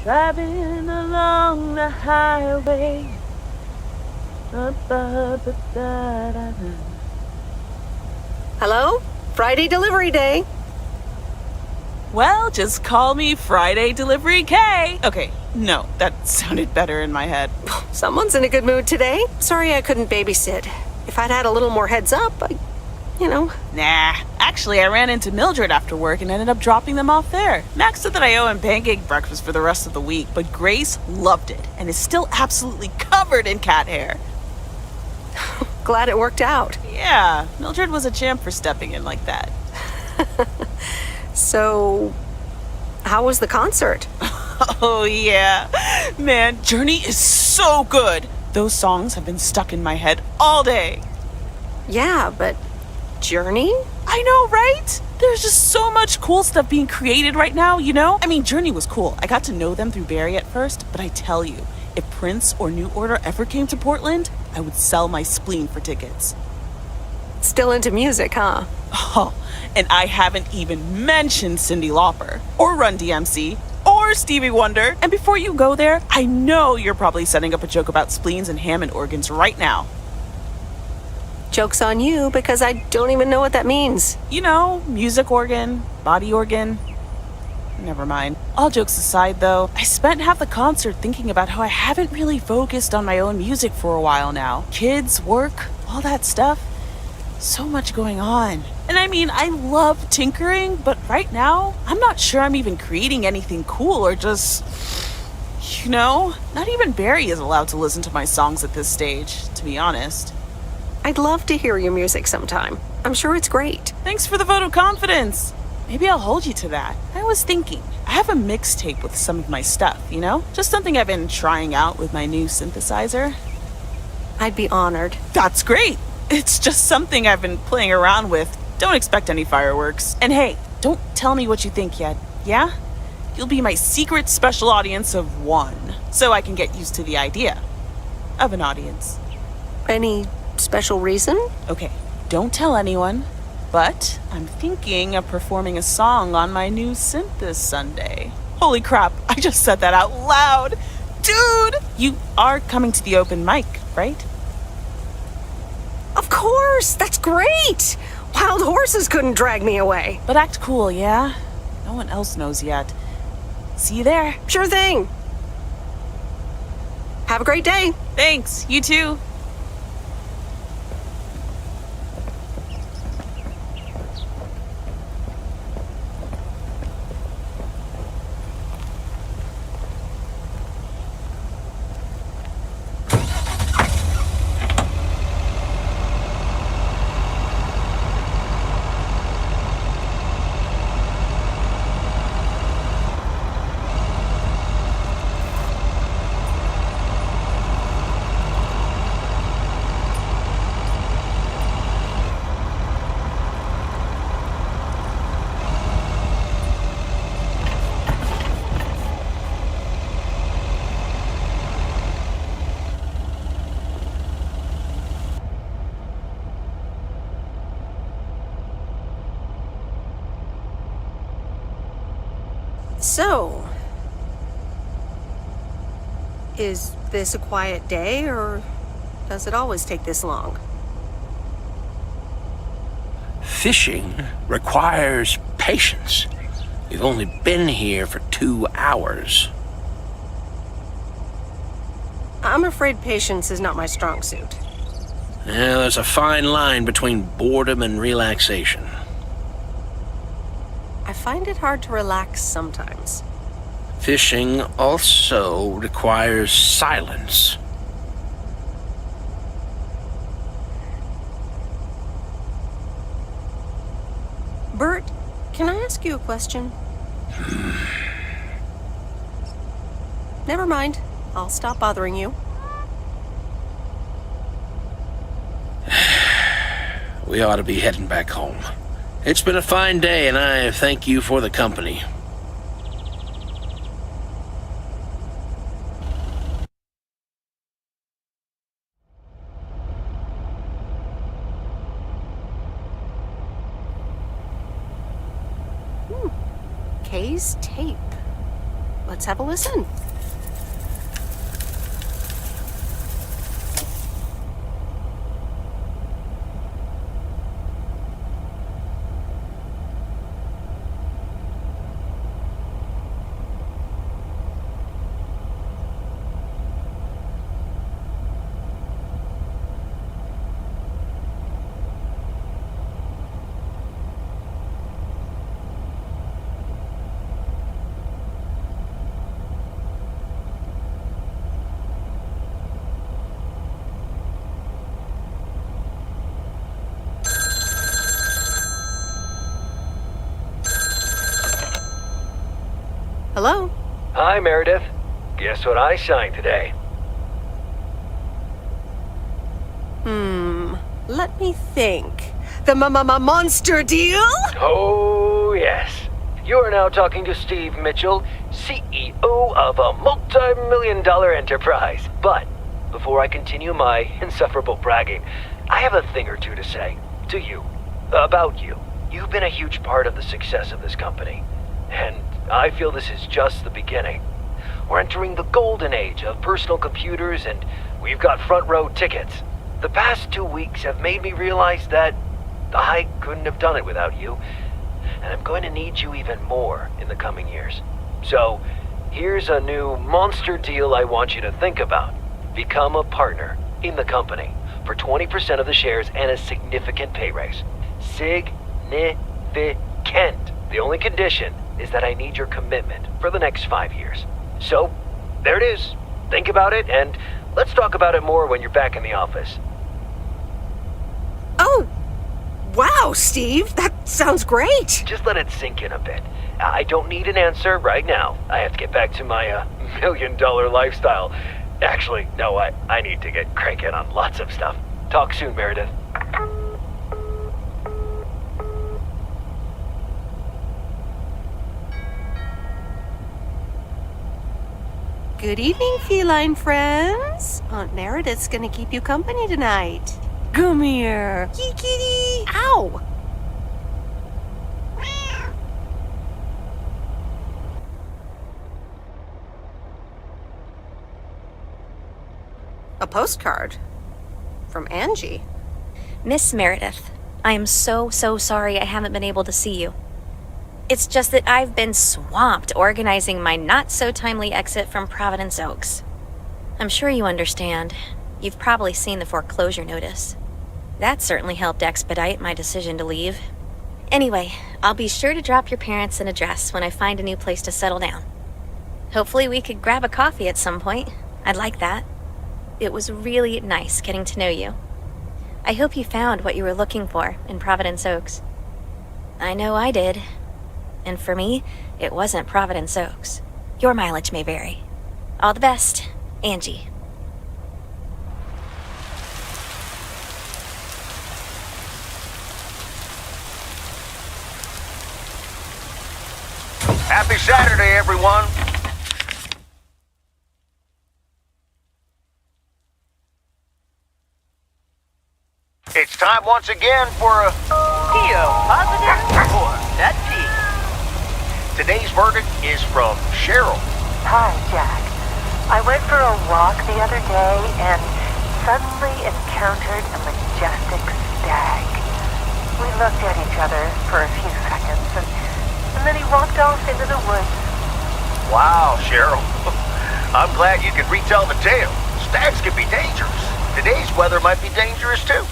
driving along the highway. Hello? Friday delivery day. Well, just call me Friday Delivery K. Okay, no, that sounded better in my head. Someone's in a good mood today. Sorry I couldn't babysit. If I'd had a little more heads up, Nah, actually, I ran into Mildred after work and ended up dropping them off there. Max said that I owe him pancake breakfast for the rest of the week, but Grace loved it and is still absolutely covered in cat hair. Glad it worked out. Yeah, Mildred was a champ for stepping in like that. So, how was the concert? Oh, yeah. Man, Journey is so good. Those songs have been stuck in my head all day. Yeah, but Journey? I know, right? There's just so much cool stuff being created right now, you know? I mean, Journey was cool. I got to know them through Barry at first, but I tell you, if Prince or New Order ever came to Portland, I would sell my spleen for tickets. Still into music, huh? Oh, and I haven't even mentioned Cyndi Lauper, or Run DMC, or Stevie Wonder. And before you go there, I know you're probably setting up a joke about spleens and Hammond organs right now. Joke's on you, because I don't even know what that means. You know, music organ, body organ. Never mind. All jokes aside, though, I spent half the concert thinking about how I haven't really focused on my own music for a while now. Kids, work, all that stuff. So much going on. And I mean, I love tinkering, but right now, I'm not sure I'm even creating anything cool or just, not even Barry is allowed to listen to my songs at this stage, to be honest. I'd love to hear your music sometime. I'm sure it's great. Thanks for the vote of confidence. Maybe I'll hold you to that. I was thinking, I have a mixtape with some of my stuff, Just something I've been trying out with my new synthesizer. I'd be honored. That's great. It's just something I've been playing around with. Don't expect any fireworks. And hey, don't tell me what you think yet, yeah? You'll be my secret special audience of one, so I can get used to the idea of an audience. Any special reason? Okay, don't tell anyone, but I'm thinking of performing a song on my new synth this Sunday. Holy crap, I just said that out loud. Dude, you are coming to the open mic, right? Of course! That's great! Wild horses couldn't drag me away. But act cool, yeah? No one else knows yet. See you there. Sure thing. Have a great day. Thanks, you too. So, is this a quiet day, or does it always take this long? Fishing requires patience. We've only been here for 2 hours. I'm afraid patience is not my strong suit. Yeah, there's a fine line between boredom and relaxation. I find it hard to relax sometimes. Fishing also requires silence. Bert, can I ask you a question? Never mind. I'll stop bothering you. We ought to be heading back home. It's been a fine day, and I thank you for the company. Kay's tape. Let's have a listen. Hello? Hi, Meredith. Guess what I signed today? Let me think. The monster deal? Oh, yes. You are now talking to Steve Mitchell, CEO of a multi-million-dollar enterprise. But before I continue my insufferable bragging, I have a thing or two to say to you, about you. You've been a huge part of the success of this company, and I feel this is just the beginning. We're entering the golden age of personal computers, and we've got front row tickets. The past 2 weeks have made me realize that I couldn't have done it without you, and I'm going to need you even more in the coming years. So, here's a new monster deal I want you to think about. Become a partner in the company for 20% of the shares and a significant pay raise. Significant. The only condition is that I need your commitment for the next 5 years. So, there it is. Think about it, and let's talk about it more when you're back in the office. Oh, wow, Steve. That sounds great. Just let it sink in a bit. I don't need an answer right now. I have to get back to my million-dollar lifestyle. Actually, no, I need to get cranking on lots of stuff. Talk soon, Meredith. Good evening, feline friends. Aunt Meredith's gonna keep you company tonight. Come here. Kitty. Ow! A postcard from Angie. Miss Meredith, I am so sorry I haven't been able to see you. It's just that I've been swamped organizing my not-so-timely exit from Providence Oaks. I'm sure you understand. You've probably seen the foreclosure notice. That certainly helped expedite my decision to leave. Anyway, I'll be sure to drop your parents an address when I find a new place to settle down. Hopefully we could grab a coffee at some point. I'd like that. It was really nice getting to know you. I hope you found what you were looking for in Providence Oaks. I know I did. And for me, it wasn't Providence Oaks. Your mileage may vary. All the best, Angie. Happy Saturday, everyone. It's time once again for a Theo, positive or that P? Today's verdict is from Cheryl. Hi, Jack. I went for a walk the other day and suddenly encountered a majestic stag. We looked at each other for a few seconds and then he walked off into the woods. Wow, Cheryl. I'm glad you could retell the tale. Stags can be dangerous. Today's weather might be dangerous too.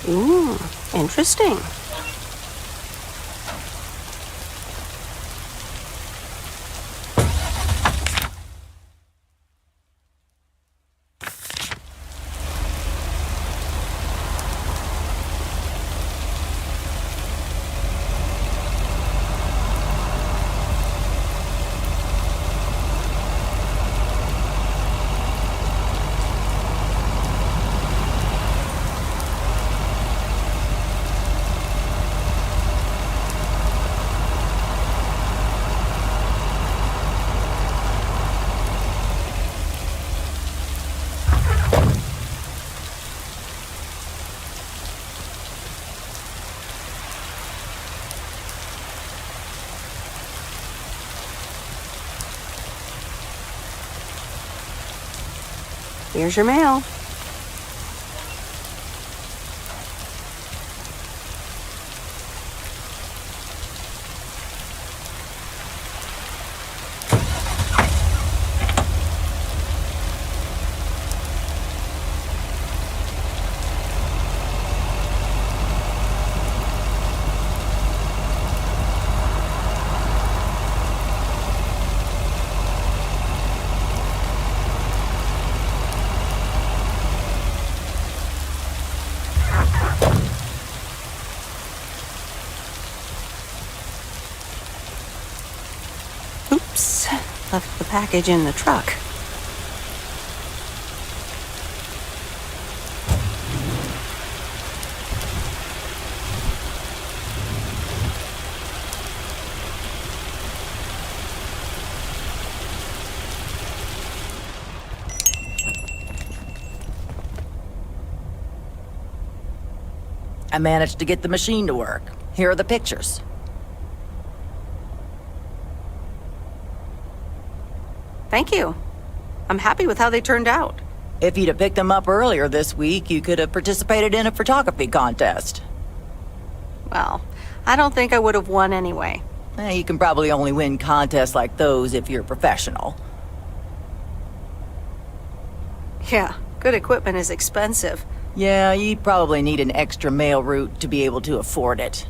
Ooh, interesting. Here's your mail. Oops, left the package in the truck. I managed to get the machine to work. Here are the pictures. Thank you. I'm happy with how they turned out. If you'd have picked them up earlier this week, you could have participated in a photography contest. Well, I don't think I would have won anyway. You can probably only win contests like those if you're a professional. Yeah, good equipment is expensive. Yeah, you'd probably need an extra mail route to be able to afford it.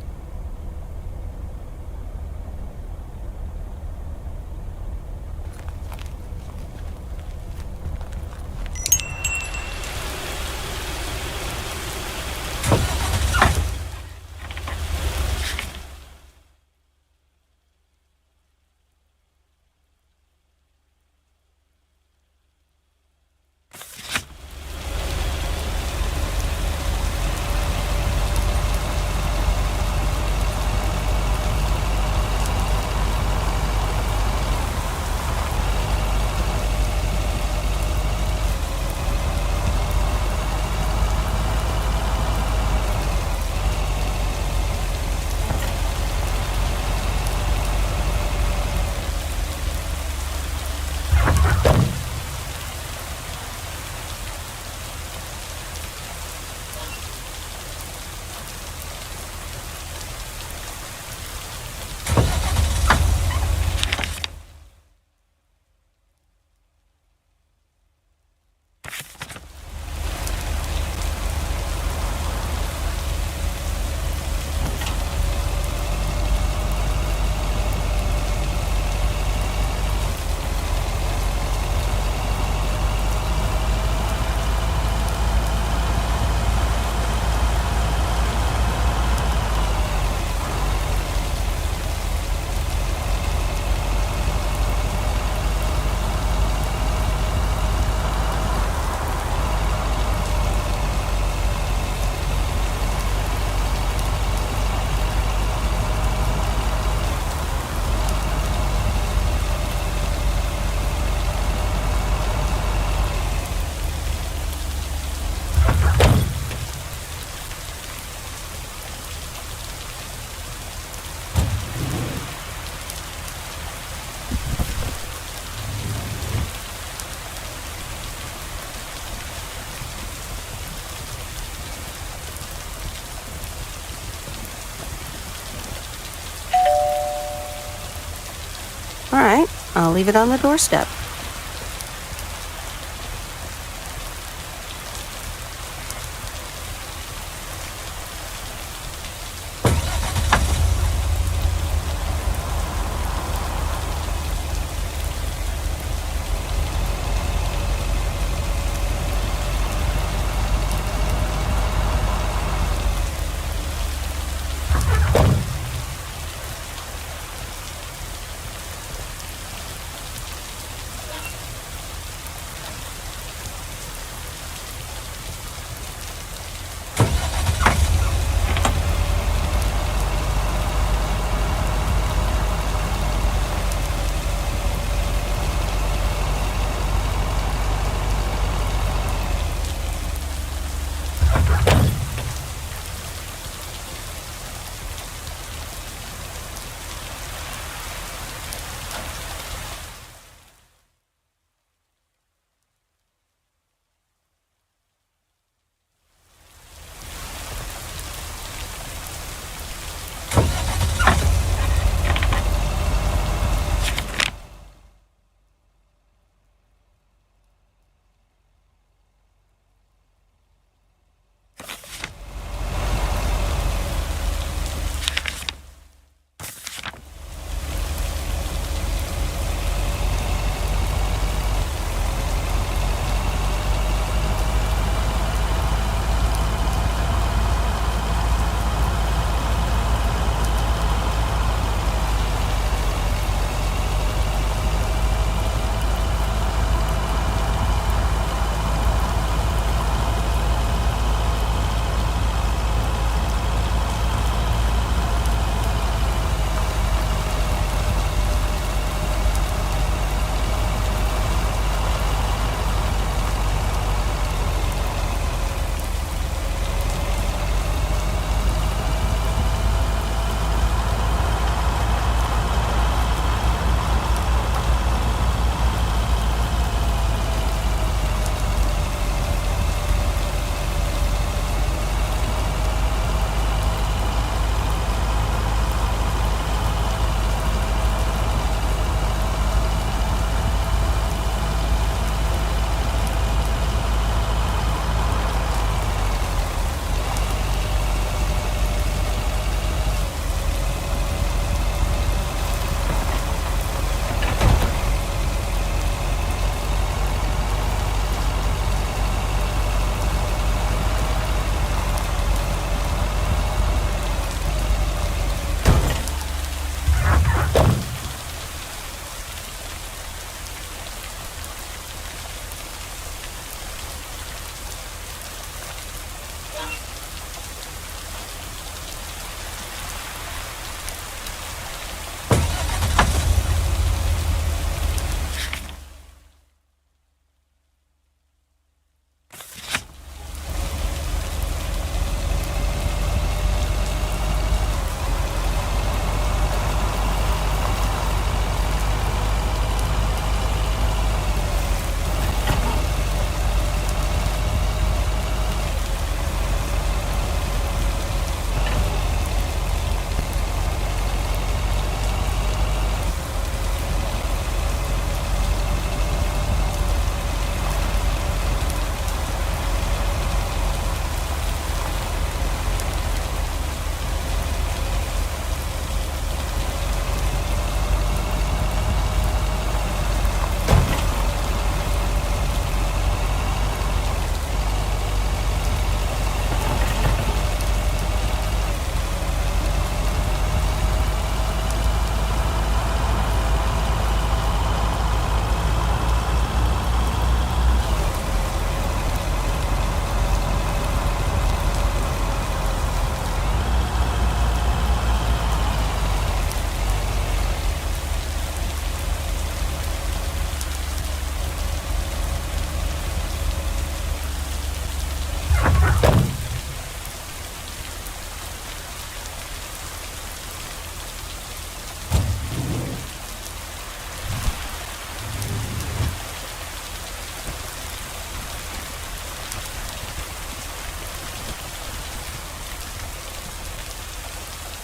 All right, I'll leave it on the doorstep.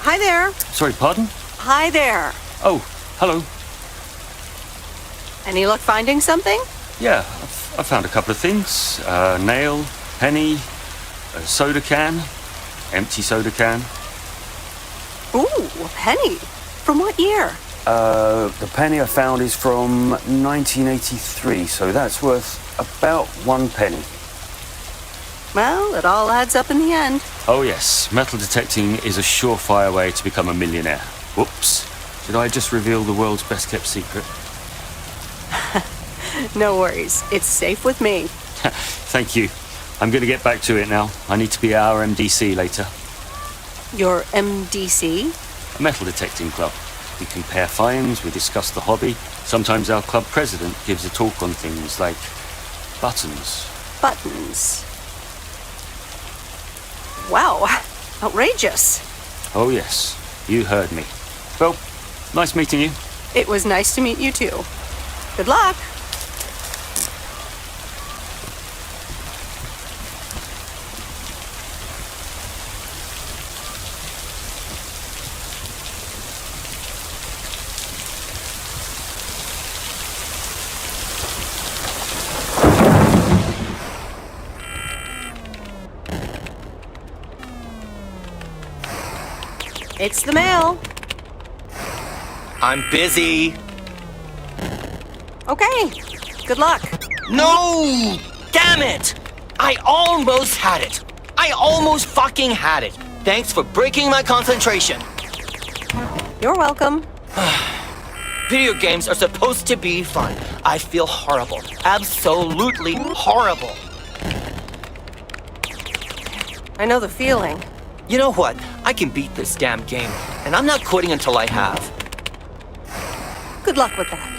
Hi there. Sorry, pardon? Hi there. Oh, hello. Any luck finding something? Yeah, I found a couple of things. Nail, penny, a soda can, empty soda can. Ooh, a penny. From what year? The penny I found is from 1983, so that's worth about 1 penny. Well, it all adds up in the end. Oh yes, metal detecting is a surefire way to become a millionaire. Whoops. Did I just reveal the world's best kept secret? No worries. It's safe with me. Thank you. I'm going to get back to it now. I need to be at our MDC later. Your MDC? A metal detecting club. We compare finds, we discuss the hobby. Sometimes our club president gives a talk on things like buttons. Buttons. Wow. Outrageous. Oh yes, you heard me. Well, nice meeting you. It was nice to meet you too. Good luck. It's the mail. I'm busy. Okay. Good luck. No! Damn it! I almost had it. I almost fucking had it. Thanks for breaking my concentration. You're welcome. Video games are supposed to be fun. I feel horrible. Absolutely horrible. I know the feeling. You know what? I can beat this damn game, and I'm not quitting until I have. Good luck with that.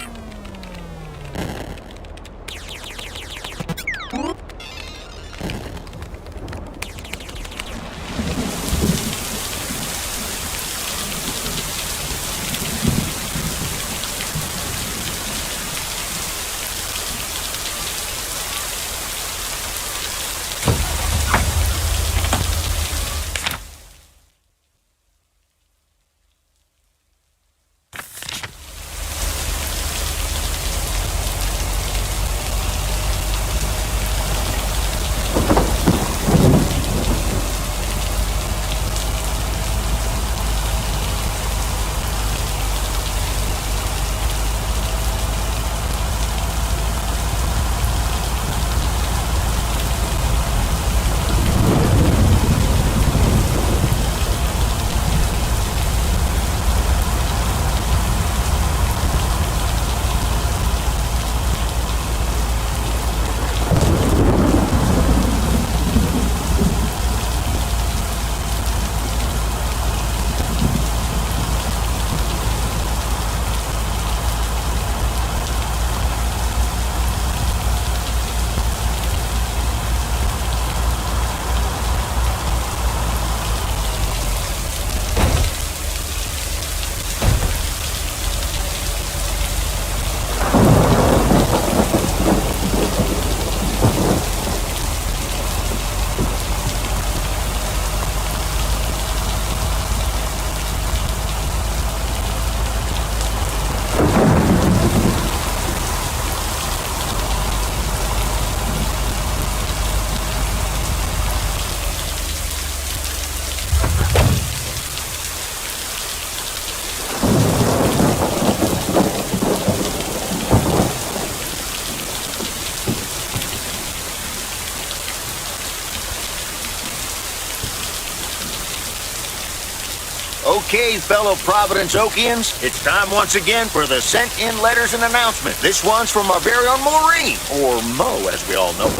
Okay, fellow Providence Oakians, it's time once again for the sent-in letters and announcement. This one's from our very own Maureen, or Mo, as we all know.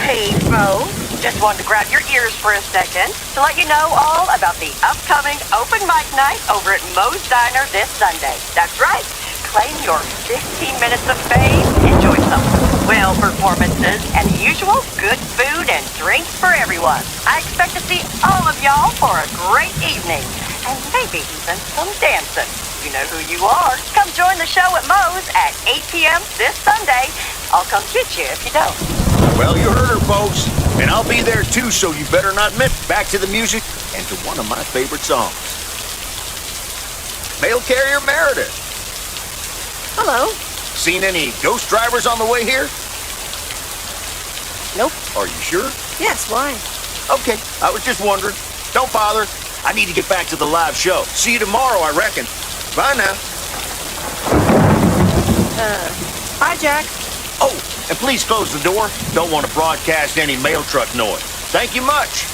Hey, Mo. Just wanted to grab your ears for a second to let you know all about the upcoming open mic night over at Mo's Diner this Sunday. That's right. Claim your 15 minutes of fame. Enjoy some well performances and the usual good food and drinks for everyone. I expect to see all of y'all for a great evening. And maybe even some dancing. You know who you are. Come join the show at Mo's at 8 p.m. this Sunday. I'll come get you if you don't. Well, you heard her, folks. And I'll be there too, so you better not miss. Back to the music and to one of my favorite songs. Mail carrier Meredith. Hello. Seen any ghost drivers on the way here? Nope. Are you sure? Yes, why? Okay, I was just wondering. Don't bother. I need to get back to the live show. See you tomorrow, I reckon. Bye now. Bye, Jack. Oh, and please close the door. Don't want to broadcast any mail truck noise. Thank you much.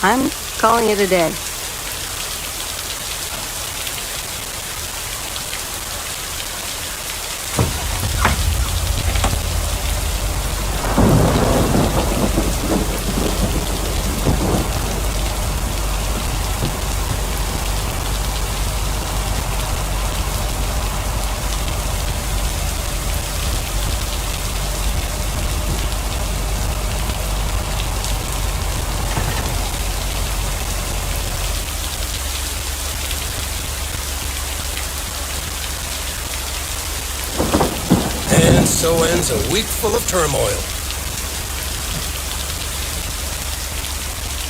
I'm calling it a day. And so ends a week full of turmoil.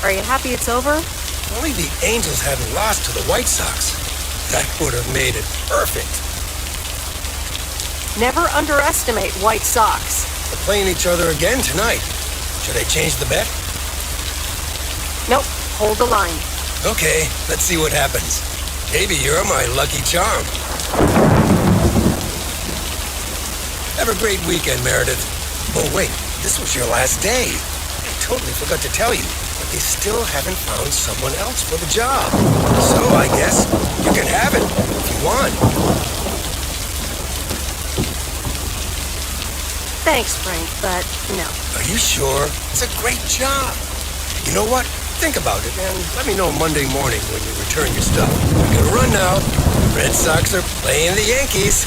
Are you happy it's over? Only the Angels hadn't lost to the White Sox. That would have made it perfect. Never underestimate White Sox. They're playing each other again tonight. Should I change the bet? Nope, hold the line. Okay, let's see what happens. Maybe you're my lucky charm. Have a great weekend, Meredith. Oh, wait, this was your last day. I totally forgot to tell you, but they still haven't found someone else for the job. So I guess you can have it if you want. Thanks, Frank, but no. Are you sure? It's a great job. You know what? Think about it and let me know Monday morning when you return your stuff. I gotta run now. Red Sox are playing the Yankees.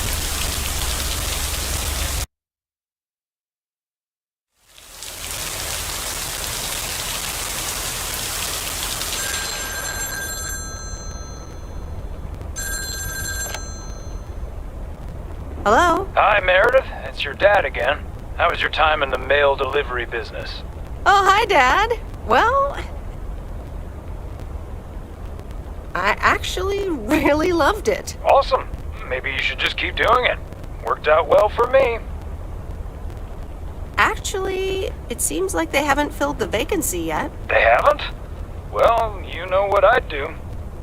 Hello? Hi, Meredith. It's your dad again. How was your time in the mail delivery business? Oh, hi, Dad. Well, I actually really loved it. Awesome. Maybe you should just keep doing it. Worked out well for me. Actually, it seems like they haven't filled the vacancy yet. They haven't? Well, you know what I'd do.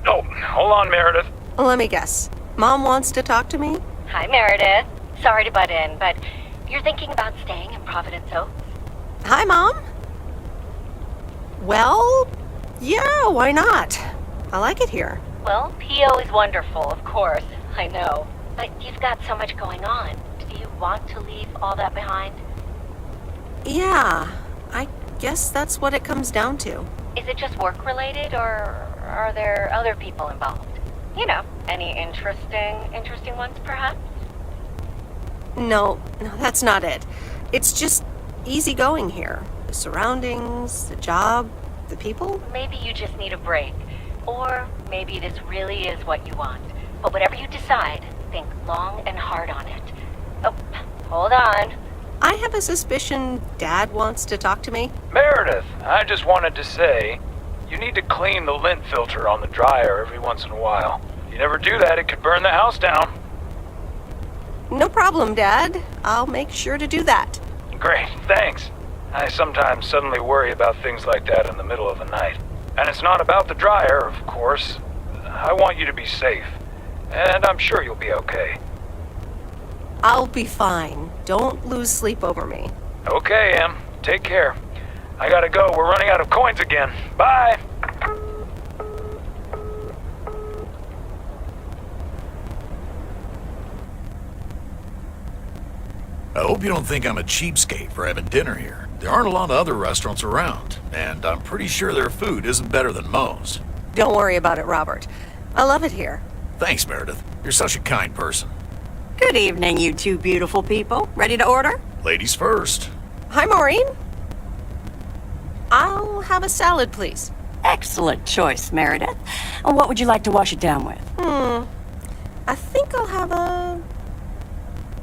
Oh, hold on, Meredith. Let me guess. Mom wants to talk to me? Hi, Meredith. Sorry to butt in, but you're thinking about staying in Providence Oaks? Hi, Mom. Well, yeah, why not? I like it here. Well, PO is wonderful, of course. I know. But you've got so much going on. Do you want to leave all that behind? Yeah, I guess that's what it comes down to. Is it just work-related, or are there other people involved? You know, any interesting ones, perhaps? No, that's not it. It's just, easygoing here. The surroundings, the job, the people. Maybe you just need a break. Or maybe this really is what you want. But whatever you decide, think long and hard on it. Oh, hold on. I have a suspicion Dad wants to talk to me. Meredith, I just wanted to say, you need to clean the lint filter on the dryer every once in a while. If you never do that, it could burn the house down. No problem, Dad. I'll make sure to do that. Great, thanks. I sometimes suddenly worry about things like that in the middle of the night. And it's not about the dryer, of course. I want you to be safe. And I'm sure you'll be okay. I'll be fine. Don't lose sleep over me. Okay, Em. Take care. I gotta go. We're running out of coins again. Bye! I hope you don't think I'm a cheapskate for having dinner here. There aren't a lot of other restaurants around, and I'm pretty sure their food isn't better than most. Don't worry about it, Robert. I love it here. Thanks, Meredith. You're such a kind person. Good evening, you two beautiful people. Ready to order? Ladies first. Hi, Maureen. I'll have a salad, please. Excellent choice, Meredith. And what would you like to wash it down with? I think I'll have a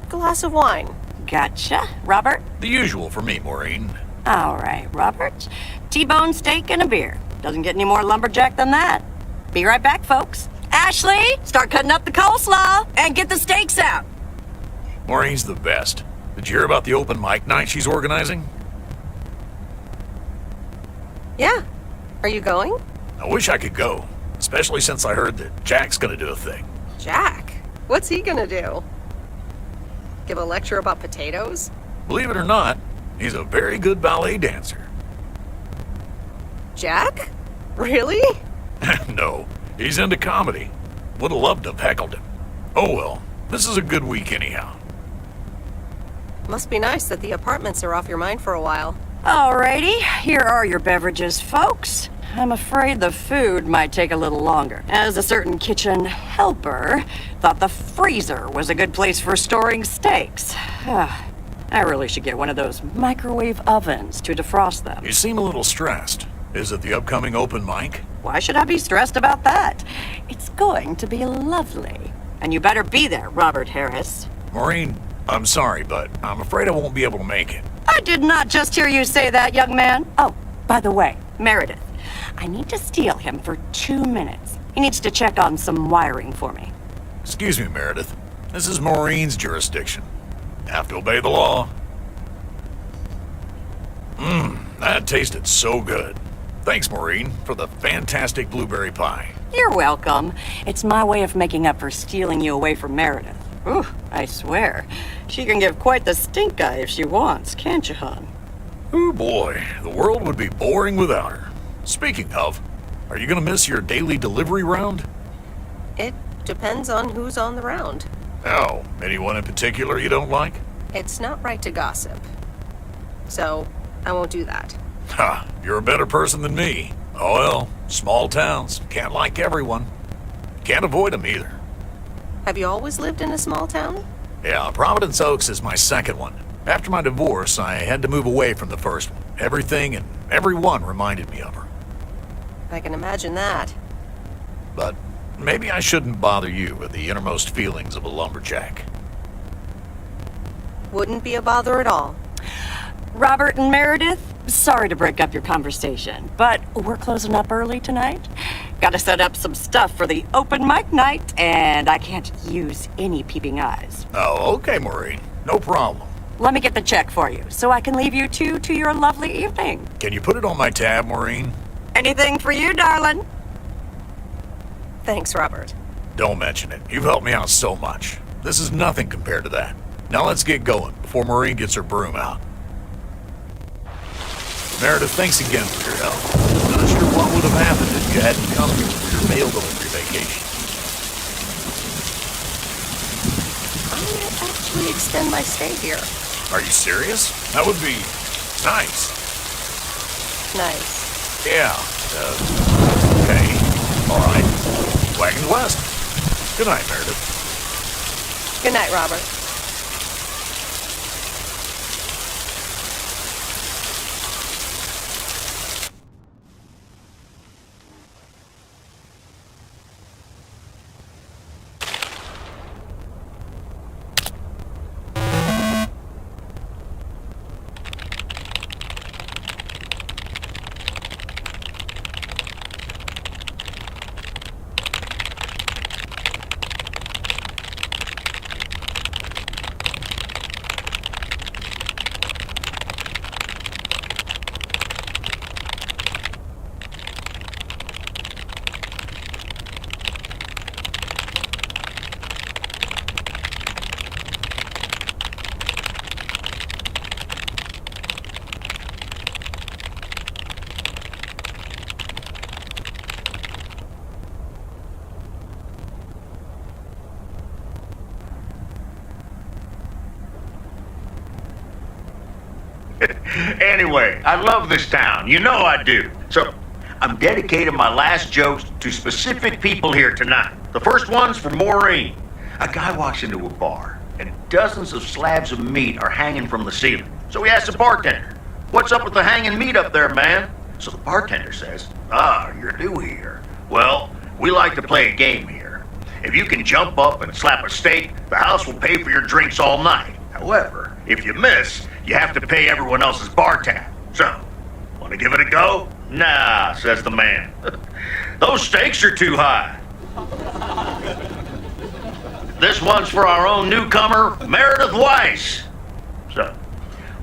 glass of wine. Gotcha. Robert? The usual for me, Maureen. All right, Robert. T-bone steak and a beer. Doesn't get any more lumberjack than that. Be right back, folks. Ashley, start cutting up the coleslaw and get the steaks out. Maureen's the best. Did you hear about the open mic night she's organizing? Yeah. Are you going? I wish I could go, especially since I heard that Jack's gonna do a thing. Jack? What's he gonna do? Give a lecture about potatoes? Believe it or not, he's a very good ballet dancer. Jack? Really? No, he's into comedy. Would have loved to have heckled him. Oh well, this is a good week anyhow. Must be nice that the apartments are off your mind for a while. Alrighty, here are your beverages, folks. I'm afraid the food might take a little longer, as a certain kitchen helper thought the freezer was a good place for storing steaks. I really should get one of those microwave ovens to defrost them. You seem a little stressed. Is it the upcoming open mic? Why should I be stressed about that? It's going to be lovely. And you better be there, Robert Harris. Maureen, I'm sorry, but I'm afraid I won't be able to make it. I did not just hear you say that, young man. Oh, by the way, Meredith, I need to steal him for 2 minutes. He needs to check on some wiring for me. Excuse me, Meredith. This is Maureen's jurisdiction. Have to obey the law. That tasted so good. Thanks, Maureen, for the fantastic blueberry pie. You're welcome. It's my way of making up for stealing you away from Meredith. Ooh, I swear. She can give quite the stink eye if she wants, can't you, hon? Oh boy, the world would be boring without her. Speaking of, are you gonna miss your daily delivery round? It depends on who's on the round. Oh, anyone in particular you don't like? It's not right to gossip. So, I won't do that. Ha, you're a better person than me. Oh well, small towns, can't like everyone. Can't avoid them either. Have you always lived in a small town? Yeah, Providence Oaks is my second one. After my divorce, I had to move away from the first one. Everything and everyone reminded me of her. I can imagine that. But maybe I shouldn't bother you with the innermost feelings of a lumberjack. Wouldn't be a bother at all. Robert and Meredith, sorry to break up your conversation, but we're closing up early tonight. Gotta set up some stuff for the open mic night, and I can't use any peeping eyes. Oh, okay, Maureen. No problem. Let me get the check for you, so I can leave you two to your lovely evening. Can you put it on my tab, Maureen? Anything for you, darling. Thanks, Robert. Don't mention it. You've helped me out so much. This is nothing compared to that. Now let's get going before Maureen gets her broom out. Meredith, thanks again for your help. Not sure what would have happened if you hadn't come here for your mail delivery vacation. I might actually extend my stay here. Are you serious? That would be nice. Nice. Yeah. Okay. All right. Wagon west. Good night, Meredith. Good night, Robert. Anyway, I love this town. You know I do. So, I'm dedicating my last jokes to specific people here tonight. The first one's for Maureen. A guy walks into a bar, and dozens of slabs of meat are hanging from the ceiling. So he asks the bartender, "What's up with the hanging meat up there, man?" So the bartender says, "Ah, you're new here. Well, we like to play a game here. If you can jump up and slap a steak, the house will pay for your drinks all night. However, if you miss, you have to pay everyone else's bar tab. So, want to give it a go?" "Nah," says the man. "Those stakes are too high." This one's for our own newcomer, Meredith Weiss. So,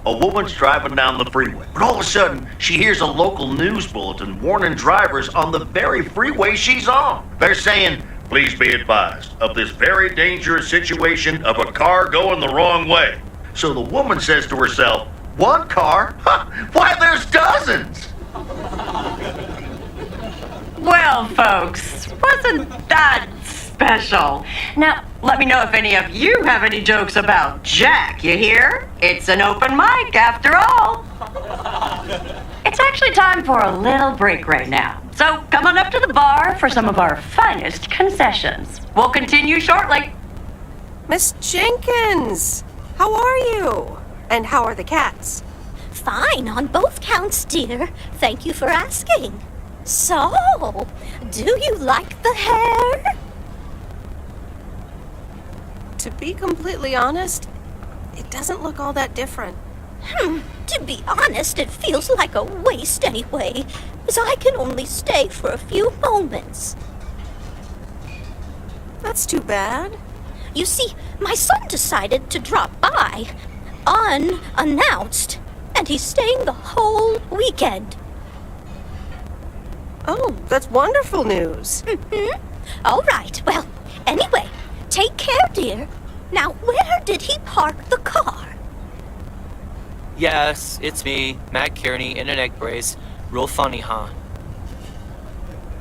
a woman's driving down the freeway, but all of a sudden, she hears a local news bulletin warning drivers on the very freeway she's on. They're saying, "Please be advised of this very dangerous situation of a car going the wrong way." So the woman says to herself, "One car? Huh, why, there's dozens!" Well, folks, wasn't that special? Now, let me know if any of you have any jokes about Jack, you hear? It's an open mic after all. It's actually time for a little break right now. So come on up to the bar for some of our finest concessions. We'll continue shortly. Miss Jenkins, how are you? And how are the cats? Fine on both counts, dear. Thank you for asking. So, do you like the hair? To be completely honest, it doesn't look all that different. To be honest, it feels like a waste anyway, as I can only stay for a few moments. That's too bad. You see, my son decided to drop by, unannounced, and he's staying the whole weekend. Oh, that's wonderful news. All right, well, anyway, take care, dear. Now, where did he park the car? Yes, it's me, Matt Kearney, in an egg brace. Real funny, huh?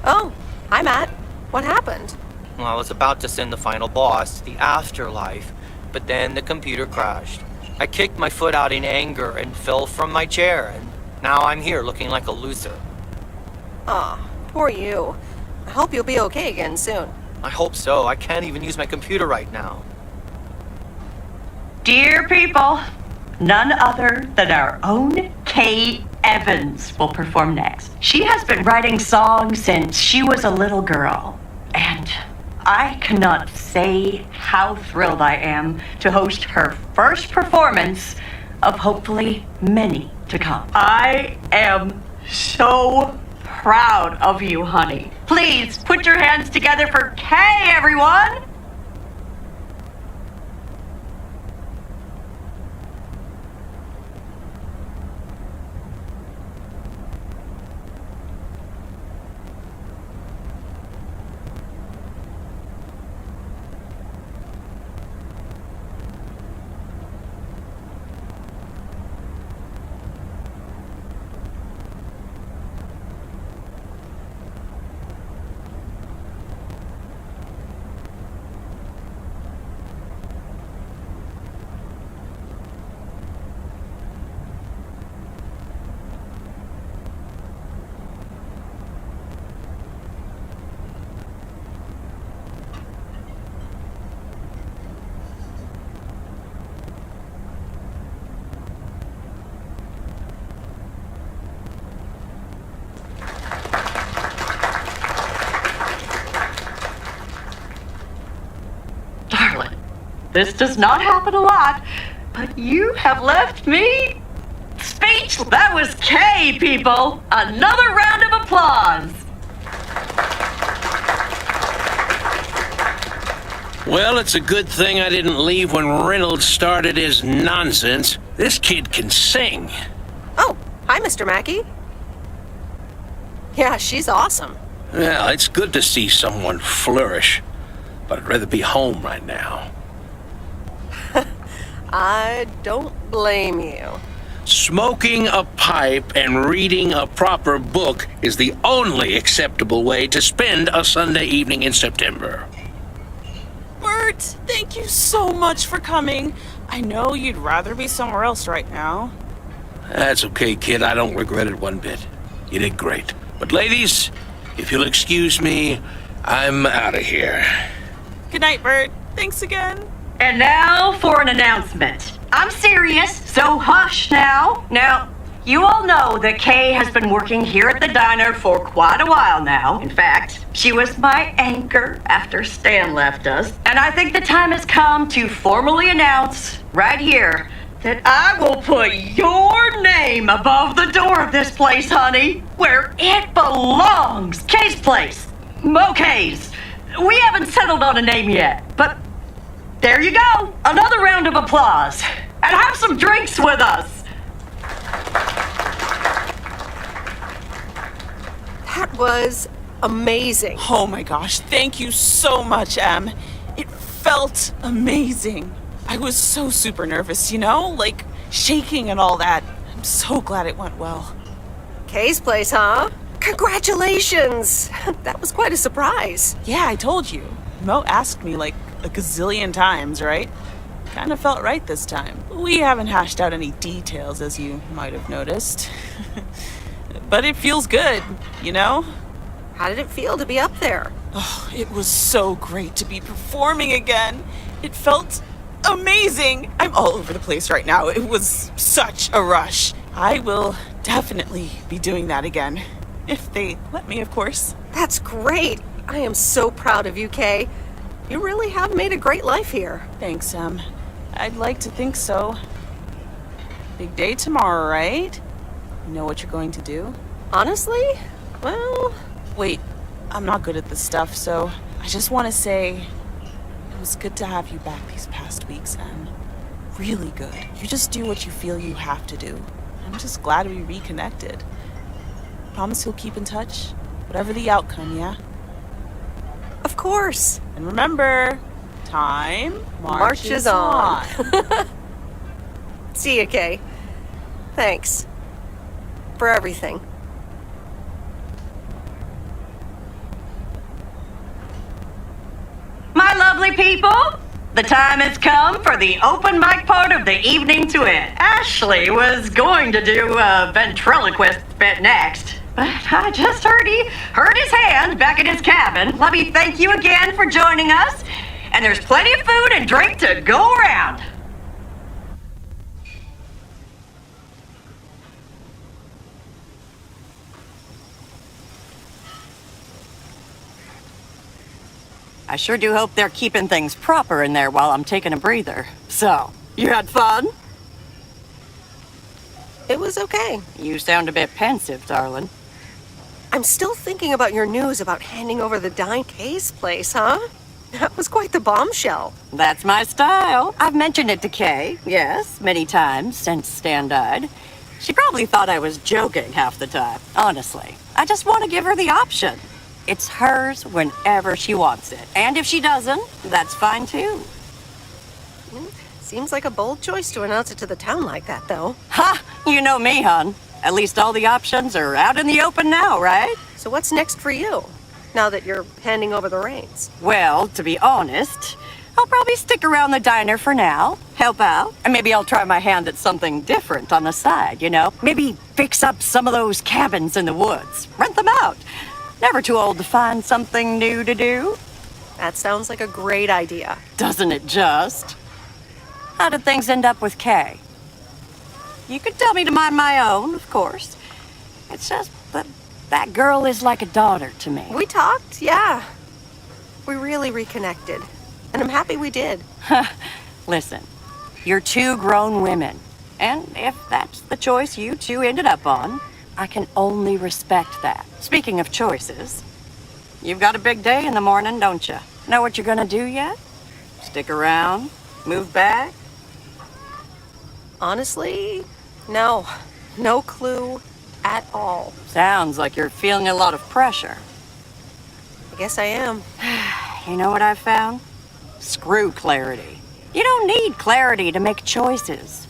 Oh, hi, Matt. What happened? Well, I was about to send the final boss to the afterlife, but then the computer crashed. I kicked my foot out in anger and fell from my chair, and now I'm here looking like a loser. Aw, poor you. I hope you'll be okay again soon. I hope so. I can't even use my computer right now. Dear people, none other than our own Kay Evans will perform next. She has been writing songs since she was a little girl, and I cannot say how thrilled I am to host her first performance of hopefully many to come. I am so proud of you, honey. Please put your hands together for Kay, everyone! This does not happen a lot, but you have left me speechless. That was Kay, people. Another round of applause. Well, it's a good thing I didn't leave when Reynolds started his nonsense. This kid can sing. Oh, hi, Mr. Mackey. Yeah, she's awesome. Well, it's good to see someone flourish, but I'd rather be home right now. I don't blame you. Smoking a pipe and reading a proper book is the only acceptable way to spend a Sunday evening in September. Bert, thank you so much for coming. I know you'd rather be somewhere else right now. That's okay, kid. I don't regret it one bit. You did great. But ladies, if you'll excuse me, I'm out of here. Good night, Bert. Thanks again. And now for an announcement. I'm serious, so hush now. Now, you all know that Kay has been working here at the diner for quite a while now. In fact, she was my anchor after Stan left us. And I think the time has come to formally announce right here that I will put your name above the door of this place, honey, where it belongs. Kay's place. Kay's. We haven't settled on a name yet, but there you go. Another round of applause. And have some drinks with us. That was amazing. Oh my gosh, thank you so much, Em. It felt amazing. I was so super nervous, you know? Like, shaking and all that. I'm so glad it went well. Kay's place, huh? Congratulations! That was quite a surprise. Yeah, I told you. Mo asked me like a gazillion times, right? Kinda felt right this time. We haven't hashed out any details, as you might have noticed. But it feels good, you know? How did it feel to be up there? Oh, it was so great to be performing again. It felt amazing. I'm all over the place right now. It was such a rush. I will definitely be doing that again. If they let me, of course. That's great. I am so proud of you, Kay. You really have made a great life here. Thanks, Em. I'd like to think so. Big day tomorrow, right? You know what you're going to do? Honestly? Well... Wait, I'm not good at this stuff, so I just want to say it was good to have you back these past weeks, Em. Really good. You just do what you feel you have to do. I'm just glad we reconnected. Promise you'll keep in touch, whatever the outcome, yeah? Of course. And remember, time marches on. See you, Kay. Thanks. For everything. My lovely people, the time has come for the open mic part of the evening to end. Ashley was going to do a ventriloquist bit next, but I just heard his hand back in his cabin. Let me thank you again for joining us, and there's plenty of food and drink to go around. I sure do hope they're keeping things proper in there while I'm taking a breather. So, you had fun? It was okay. You sound a bit pensive, darling. I'm still thinking about your news about handing over the dine Kay's place, huh? That was quite the bombshell. That's my style. I've mentioned it to Kay, yes, many times since Stan died. She probably thought I was joking half the time, honestly. I just want to give her the option. It's hers whenever she wants it. And if she doesn't, that's fine too. Seems like a bold choice to announce it to the town like that, though. Ha! You know me, hon. At least all the options are out in the open now, right? So what's next for you, now that you're handing over the reins? Well, to be honest, I'll probably stick around the diner for now, help out, and maybe I'll try my hand at something different on the side, you know? Maybe fix up some of those cabins in the woods, rent them out. Never too old to find something new to do. That sounds like a great idea. Doesn't it just? How did things end up with Kay? You could tell me to mind my own, of course. It's just that girl is like a daughter to me. We talked, yeah. We really reconnected. And I'm happy we did. Listen, you're two grown women. And if that's the choice you two ended up on, I can only respect that. Speaking of choices, you've got a big day in the morning, don't you? Know what you're gonna do yet? Stick around? Move back? Honestly, no. No clue at all. Sounds like you're feeling a lot of pressure. I guess I am. You know what I've found? Screw clarity. You don't need clarity to make choices.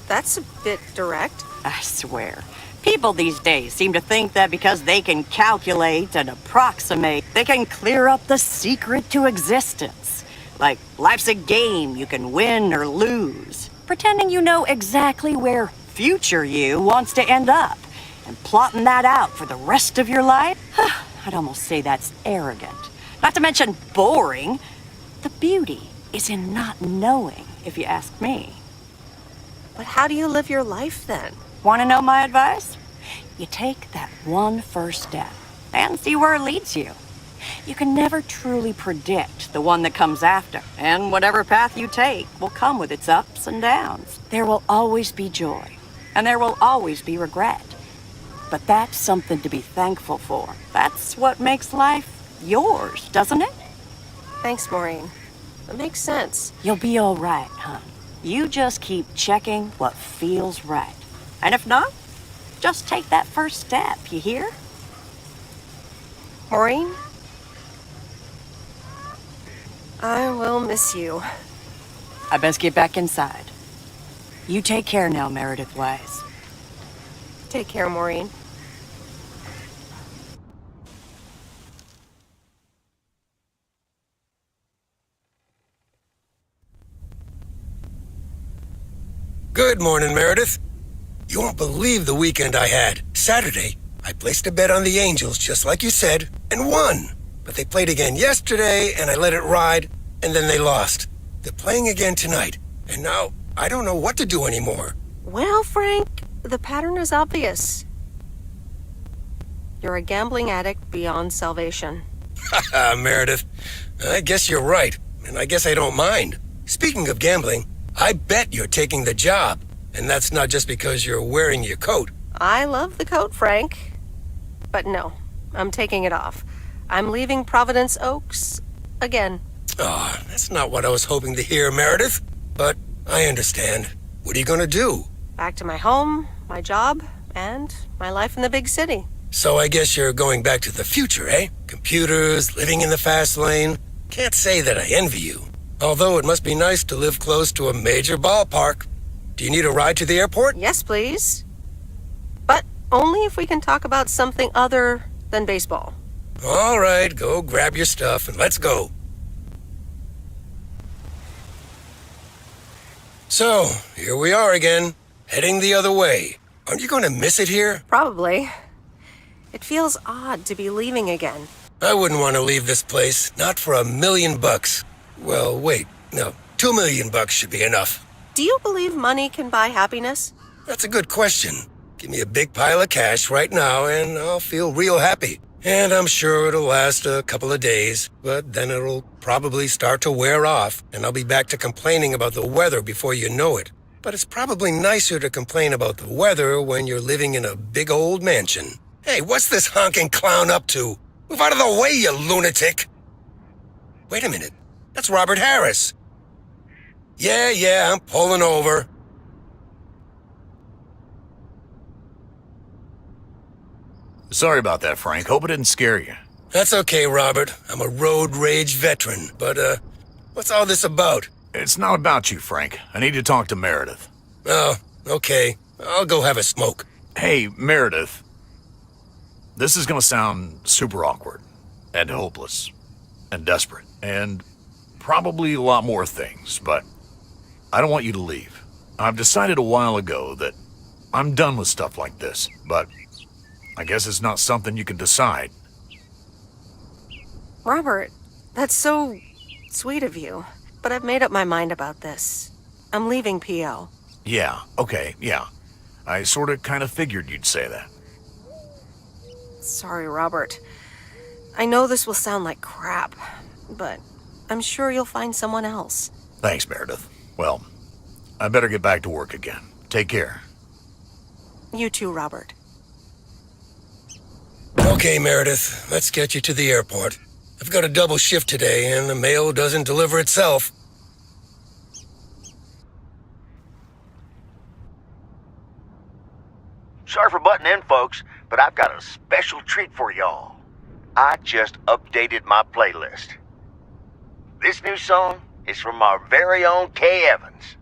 That's a bit direct. I swear. People these days seem to think that because they can calculate and approximate, they can clear up the secret to existence. Like life's a game you can win or lose. Pretending you know exactly where future you wants to end up. And plotting that out for the rest of your life? I'd almost say that's arrogant. Not to mention boring. The beauty is in not knowing, if you ask me. But how do you live your life then? Want to know my advice? You take that one first step and see where it leads you. You can never truly predict the one that comes after, and whatever path you take will come with its ups and downs. There will always be joy, and there will always be regret. But that's something to be thankful for. That's what makes life yours, doesn't it? Thanks, Maureen. That makes sense. You'll be all right, hon. You just keep checking what feels right. And if not, just take that first step, you hear? Maureen? I will miss you. I best get back inside. You take care now, Meredith Weiss. Take care, Maureen. Good morning, Meredith. You won't believe the weekend I had. Saturday, I placed a bet on the Angels, just like you said, and won. But they played again yesterday, and I let it ride, and then they lost. They're playing again tonight, and now I don't know what to do anymore. Well, Frank, the pattern is obvious. You're a gambling addict beyond salvation. Haha, Meredith. I guess you're right, and I guess I don't mind. Speaking of gambling, I bet you're taking the job, and that's not just because you're wearing your coat. I love the coat, Frank. But no, I'm taking it off. I'm leaving Providence Oaks again. Oh, that's not what I was hoping to hear, Meredith. But I understand. What are you gonna do? Back to my home, my job, and my life in the big city. So I guess you're going back to the future, eh? Computers, living in the fast lane. Can't say that I envy you. Although it must be nice to live close to a major ballpark. Do you need a ride to the airport? Yes, please. But only if we can talk about something other than baseball. All right, go grab your stuff and let's go. So, here we are again, heading the other way. Aren't you going to miss it here? Probably. It feels odd to be leaving again. I wouldn't want to leave this place, not for $1 million. Well, wait, no, $2 million should be enough. Do you believe money can buy happiness? That's a good question. Give me a big pile of cash right now and I'll feel real happy. And I'm sure it'll last a couple of days, but then it'll probably start to wear off, and I'll be back to complaining about the weather before you know it. But it's probably nicer to complain about the weather when you're living in a big old mansion. Hey, what's this honking clown up to? Move out of the way, you lunatic! Wait a minute, that's Robert Harris. Yeah, I'm pulling over. Sorry about that, Frank. Hope it didn't scare you. That's okay, Robert. I'm a road rage veteran. But, what's all this about? It's not about you, Frank. I need to talk to Meredith. Oh, okay. I'll go have a smoke. Hey, Meredith. This is gonna sound super awkward, and hopeless, and desperate, and probably a lot more things, but I don't want you to leave. I've decided a while ago that I'm done with stuff like this, but I guess it's not something you can decide. Robert, that's so sweet of you. But I've made up my mind about this. I'm leaving PO. Yeah, okay, yeah. I sorta kinda figured you'd say that. Sorry, Robert. I know this will sound like crap, but I'm sure you'll find someone else. Thanks, Meredith. Well, I better get back to work again. Take care. You too, Robert. Okay, Meredith, let's get you to the airport. I've got a double shift today, and the mail doesn't deliver itself. Sorry for butting in, folks, but I've got a special treat for y'all. I just updated my playlist. This new song is from our very own Kay Evans.